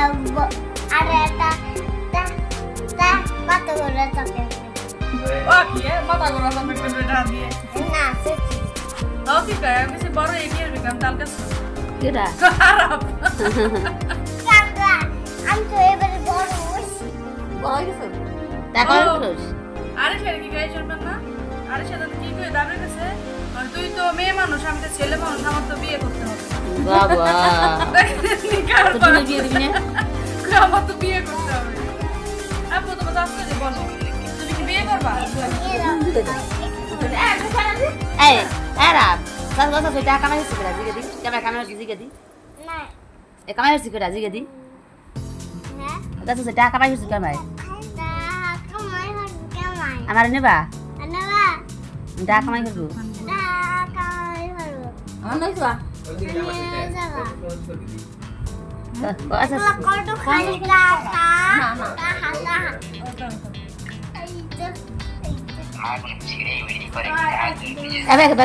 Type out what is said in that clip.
আরে এটা তা কত করে চকলেট ও কি মাথা গোলা চকলেট পেটা দিয়ে না সত্যি ও কি কয় আমি সে বড় এগিয়ে বিকাম তাল কাছে কেডা খারাপ কাকা আমি তো এবারে বড় হইছি বড় গেছে টাকা করিস আরে সেটা কি গাই চলবেন না আরে সেটা কি কই দাবি কাছে তুই তো মেয়ে মানুষ আমি তো ছেলে মানুষ আমার তো বিয়ে করতে হবে বাবা তুমি বিয়ে দিবি না আমার তো বিয়ে করতে হবে আপু তো বাস করে বলো তুমি কি বিয়ে করবা এই এরা সাত বছর তুই টাকা কামাই হচ্ছে কেডা জিগে দি কেমন কামাই হচ্ছে জিগে দি না এ কামাই হচ্ছে কেডা জিগে দি হ্যাঁ দাস টাকা কামাই হচ্ছে কেমাই তা কামাই হল কামাই আমার নেবা আনাবা টাকা কামাই করবো তা কামাই হল আমার নইছো নিয়ে যাবা আচ্ছা কত খাই কাকা কাকা এই তো এ ব্যাগ